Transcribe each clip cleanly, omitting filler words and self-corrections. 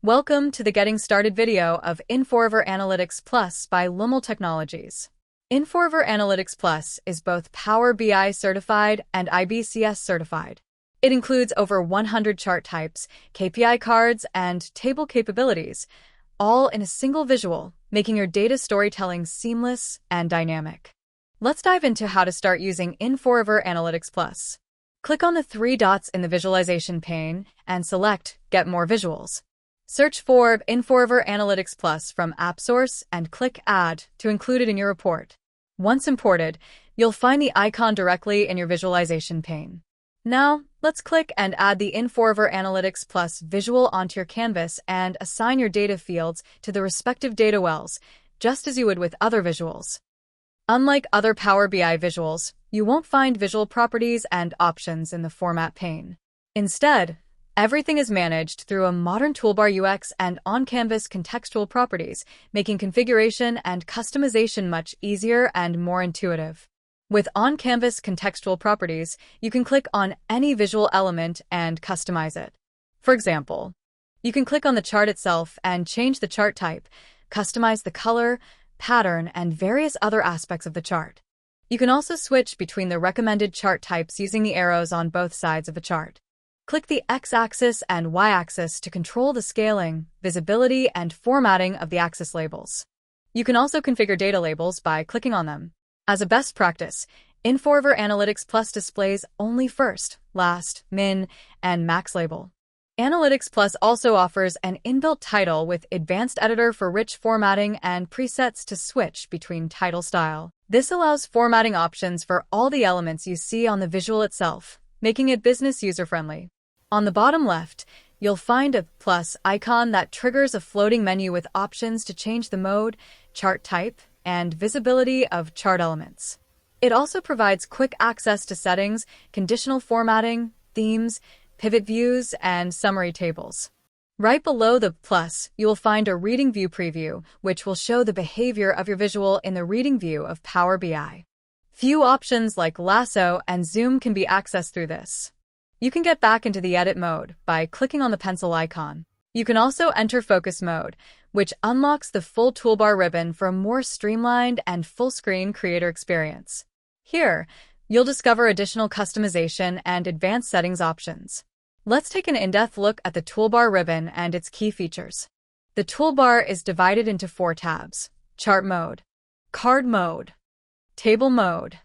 Welcome to the Getting Started video of Inforiver Analytics Plus by Lummel Technologies. Inforiver Analytics Plus is both Power BI certified and IBCS certified. It includes over 100 chart types, KPI cards, and table capabilities, all in a single visual, making your data storytelling seamless and dynamic. Let's dive into how to start using Inforiver Analytics Plus. Click on the three dots in the visualization pane and select Get More Visuals. Search for Inforiver Analytics Plus from Appsource and click Add to include it in your report. Once imported, you'll find the icon directly in your visualization pane. Now, let's click and add the Inforiver Analytics Plus visual onto your canvas and assign your data fields to the respective data wells, just as you would with other visuals. Unlike other Power BI visuals, you won't find visual properties and options in the Format pane. Instead, everything is managed through a modern toolbar UX and on-canvas contextual properties, making configuration and customization much easier and more intuitive. With on-canvas contextual properties, you can click on any visual element and customize it. For example, you can click on the chart itself and change the chart type, customize the color, pattern, and various other aspects of the chart. You can also switch between the recommended chart types using the arrows on both sides of a chart. Click the X-axis and Y-axis to control the scaling, visibility, and formatting of the axis labels. You can also configure data labels by clicking on them. As a best practice, Inforiver Analytics Plus displays only first, last, min, and max label. Analytics Plus also offers an inbuilt title with advanced editor for rich formatting and presets to switch between title style. This allows formatting options for all the elements you see on the visual itself, making it business user-friendly. On the bottom left, you'll find a plus icon that triggers a floating menu with options to change the mode, chart type, and visibility of chart elements. It also provides quick access to settings, conditional formatting, themes, pivot views, and summary tables. Right below the plus, you will find a reading view preview, which will show the behavior of your visual in the reading view of Power BI. Few options like lasso and zoom can be accessed through this. You can get back into the edit mode by clicking on the pencil icon. You can also enter focus mode, which unlocks the full toolbar ribbon for a more streamlined and full-screen creator experience. Here, you'll discover additional customization and advanced settings options. Let's take an in-depth look at the toolbar ribbon and its key features. The toolbar is divided into 4 tabs: Chart Mode, Card Mode, Table Mode,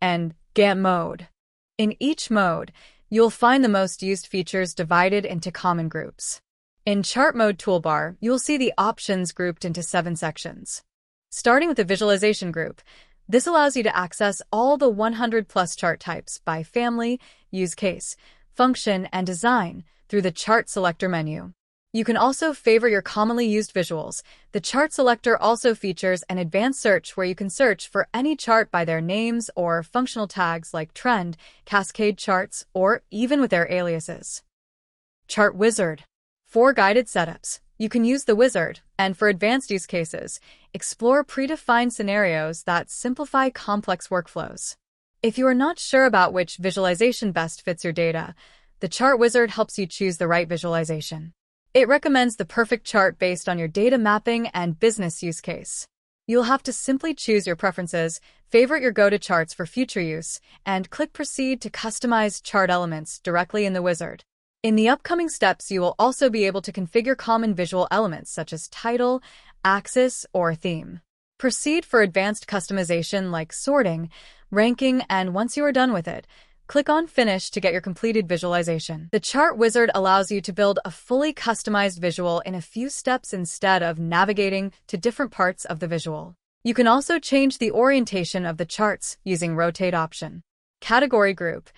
and Gantt Mode. In each mode, you'll find the most used features divided into common groups. In Chart Mode toolbar, you'll see the options grouped into 7 sections. Starting with the Visualization group, this allows you to access all the 100+ chart types by family, use case, function, and design through the Chart Selector menu. You can also favor your commonly used visuals. The Chart Selector also features an advanced search where you can search for any chart by their names or functional tags like trend, cascade charts, or even with their aliases. Chart Wizard. For guided setups, you can use the wizard, and for advanced use cases, explore predefined scenarios that simplify complex workflows. If you are not sure about which visualization best fits your data, the Chart Wizard helps you choose the right visualization. It recommends the perfect chart based on your data mapping and business use case. You'll have to simply choose your preferences, favorite your go-to charts for future use, and click Proceed to customize chart elements directly in the wizard. In the upcoming steps, you will also be able to configure common visual elements such as title, axis, or theme. Proceed for advanced customization like sorting, ranking, and once you are done with it, click on Finish to get your completed visualization. The Chart Wizard allows you to build a fully customized visual in a few steps instead of navigating to different parts of the visual. You can also change the orientation of the charts using Rotate option. Category Group.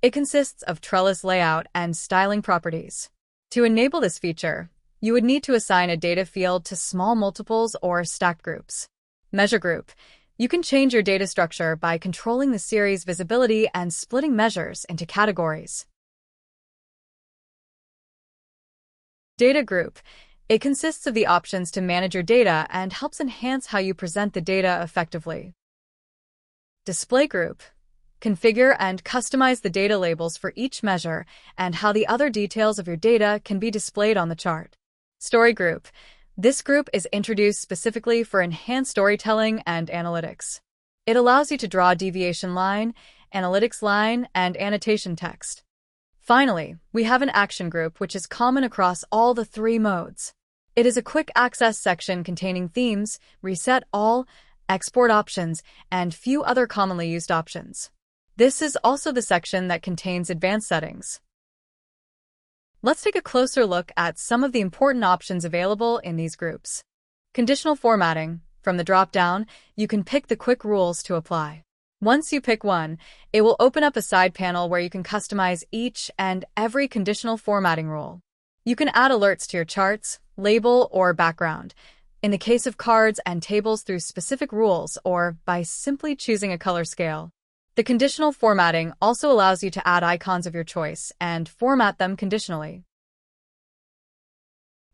It consists of Trellis layout and styling properties. To enable this feature, you would need to assign a data field to small multiples or stacked groups. Measure Group. You can change your data structure by controlling the series visibility and splitting measures into categories. Data Group. It consists of the options to manage your data and helps enhance how you present the data effectively. Display Group. Configure and customize the data labels for each measure and how the other details of your data can be displayed on the chart. Story Group. This group is introduced specifically for enhanced storytelling and analytics. It allows you to draw a deviation line, analytics line, and annotation text. Finally, we have an action group which is common across all the three modes. It is a quick access section containing themes, reset all, export options, and few other commonly used options. This is also the section that contains advanced settings. Let's take a closer look at some of the important options available in these groups. Conditional formatting. From the drop-down, you can pick the quick rules to apply. Once you pick one, it will open up a side panel where you can customize each and every conditional formatting rule. You can add alerts to your charts, label, or background, in the case of cards and tables through specific rules or by simply choosing a color scale. The conditional formatting also allows you to add icons of your choice and format them conditionally.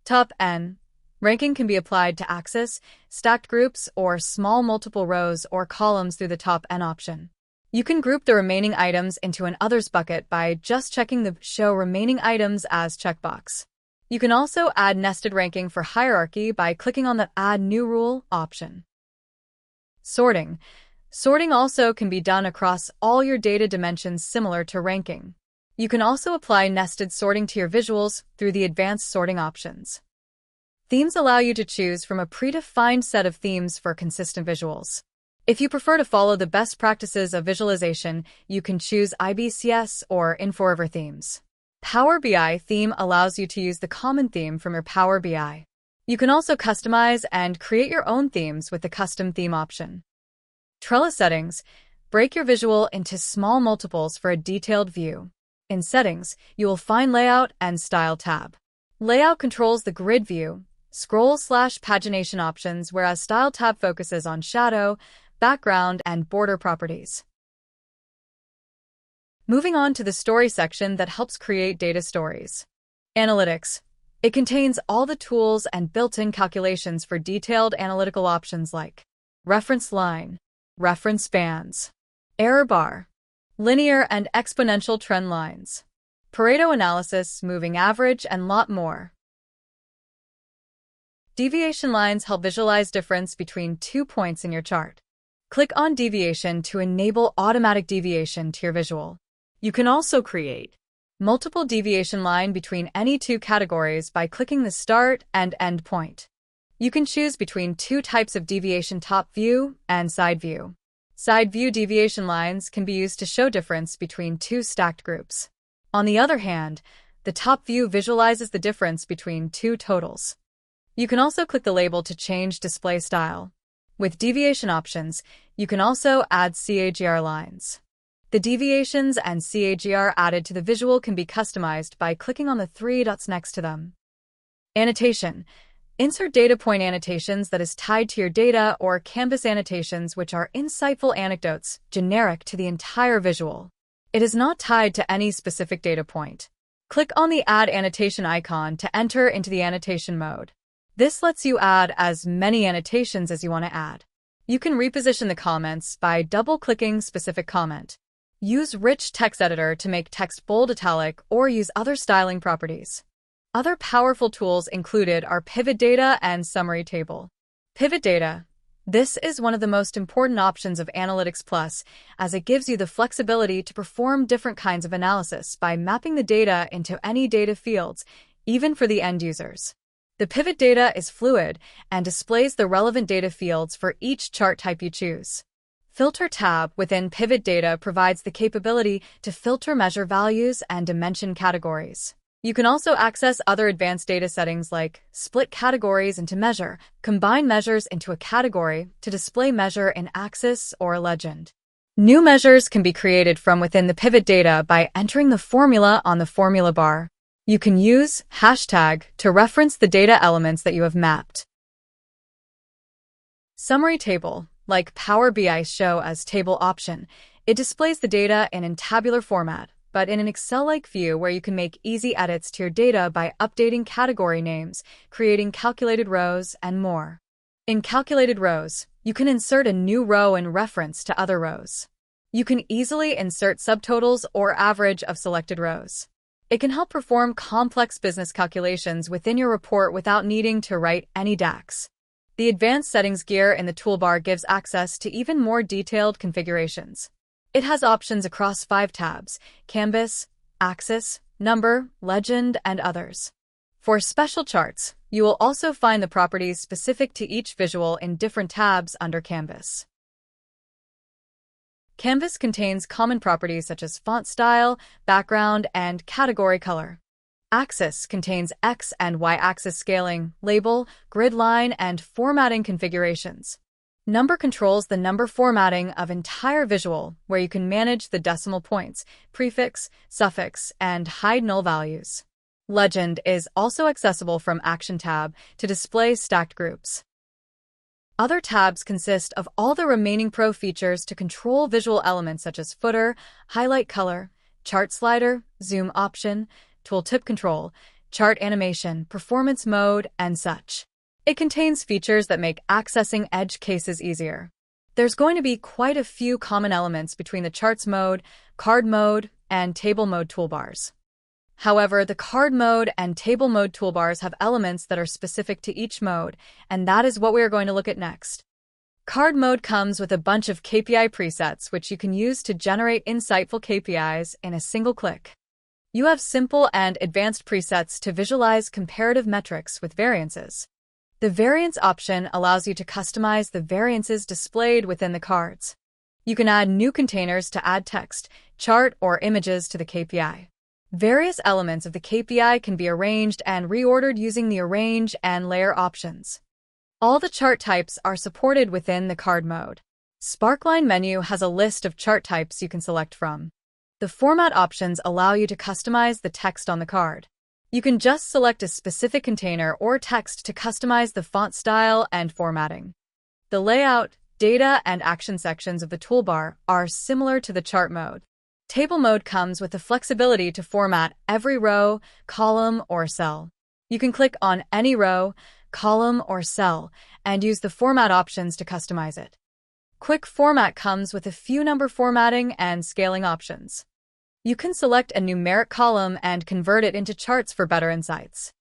Top N. Ranking can be applied to axis, stacked groups, or small multiple rows or columns through the top N option. You can group the remaining items into an Others bucket by just checking the Show Remaining Items as checkbox. You can also add nested ranking for hierarchy by clicking on the Add New Rule option. Sorting. Sorting also can be done across all your data dimensions similar to ranking. You can also apply nested sorting to your visuals through the advanced sorting options. Themes allow you to choose from a predefined set of themes for consistent visuals. If you prefer to follow the best practices of visualization, you can choose IBCS or Inforiver themes. Power BI theme allows you to use the common theme from your Power BI. You can also customize and create your own themes with the custom theme option. Trellis settings. Break your visual into small multiples for a detailed view. In Settings, you will find Layout and Style tab. Layout controls the grid view, scroll/pagination options, whereas Style tab focuses on shadow, background, and border properties. Moving on to the Story section that helps create data stories. Analytics. It contains all the tools and built-in calculations for detailed analytical options like reference line, reference bands, error bar, linear and exponential trend lines, Pareto analysis, moving average, and lot more. Deviation lines help visualize difference between 2 points in your chart. Click on Deviation to enable automatic deviation to your visual. You can also create multiple deviation line between any two categories by clicking the Start and End point. You can choose between two types of deviation: top view and side view. Side view deviation lines can be used to show difference between two stacked groups. On the other hand, the top view visualizes the difference between two totals. You can also click the label to change display style. With deviation options, you can also add CAGR lines. The deviations and CAGR added to the visual can be customized by clicking on the three dots next to them. Annotation. Insert data point annotations that is tied to your data, or canvas annotations, which are insightful anecdotes, generic to the entire visual. It is not tied to any specific data point. Click on the Add Annotation icon to enter into the annotation mode. This lets you add as many annotations as you want to add. You can reposition the comments by double-clicking specific comment. Use Rich Text Editor to make text bold, italic, or use other styling properties. Other powerful tools included are Pivot Data and Summary Table. Pivot Data. This is one of the most important options of Analytics Plus, as it gives you the flexibility to perform different kinds of analysis by mapping the data into any data fields, even for the end users. The pivot data is fluid and displays the relevant data fields for each chart type you choose. Filter tab within Pivot Data provides the capability to filter measure values and dimension categories. You can also access other advanced data settings like split categories into measure, combine measures into a category to display measure in axis or legend. New measures can be created from within the Pivot Data by entering the formula on the formula bar. You can use hashtag to reference the data elements that you have mapped. Summary Table. Like Power BI Show as Table option, it displays the data in tabular format, but in an Excel-like view where you can make easy edits to your data by updating category names, creating calculated rows, and more. In calculated rows, you can insert a new row in reference to other rows. You can easily insert subtotals or average of selected rows. It can help perform complex business calculations within your report without needing to write any DAX. The Advanced Settings gear in the toolbar gives access to even more detailed configurations. It has options across 5 tabs: Canvas, Axis, Number, Legend, and others. For special charts, you will also find the properties specific to each visual in different tabs under Canvas. Canvas contains common properties such as font style, background, and category color. Axis contains X and Y-axis scaling, label, grid line, and formatting configurations. Number controls the number formatting of entire visual, where you can manage the decimal points, prefix, suffix, and hide null values. Legend is also accessible from Action tab to display stacked groups. Other tabs consist of all the remaining Pro features to control visual elements such as footer, highlight color, chart slider, zoom option, tooltip control, chart animation, performance mode, and such. It contains features that make accessing edge cases easier. There's going to be quite a few common elements between the charts mode, card mode, and table mode toolbars. However, the card mode and table mode toolbars have elements that are specific to each mode, and that is what we are going to look at next. Card mode comes with a bunch of KPI presets which you can use to generate insightful KPIs in a single click. You have simple and advanced presets to visualize comparative metrics with variances. The Variance option allows you to customize the variances displayed within the cards. You can add new containers to add text, chart, or images to the KPI. Various elements of the KPI can be arranged and reordered using the Arrange and Layer options. All the chart types are supported within the card mode. Sparkline menu has a list of chart types you can select from. The format options allow you to customize the text on the card. You can just select a specific container or text to customize the font style and formatting. The layout, data, and action sections of the toolbar are similar to the chart mode. Table mode comes with the flexibility to format every row, column, or cell. You can click on any row, column, or cell and use the format options to customize it. Quick Format comes with a few number formatting and scaling options. You can select a numeric column and convert it into charts for better insights.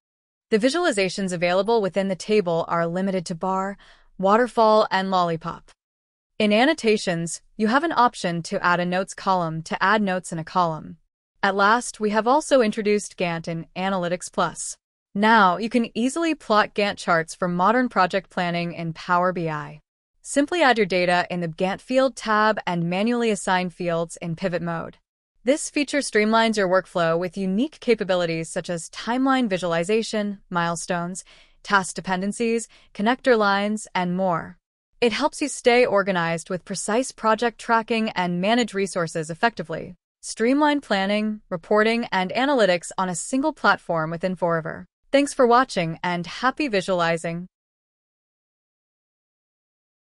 The visualizations available within the table are limited to bar, waterfall, and lollipop. In Annotations, you have an option to add a notes column to add notes in a column. At last, we have also introduced Gantt in Analytics Plus. Now, you can easily plot Gantt charts for modern project planning in Power BI. Simply add your data in the Gantt Field tab and manually assign fields in pivot mode. This feature streamlines your workflow with unique capabilities such as timeline visualization, milestones, task dependencies, connector lines, and more. It helps you stay organized with precise project tracking and manage resources effectively. Streamline planning, reporting, and analytics on a single platform with Inforiver. Thanks for watching and happy visualizing!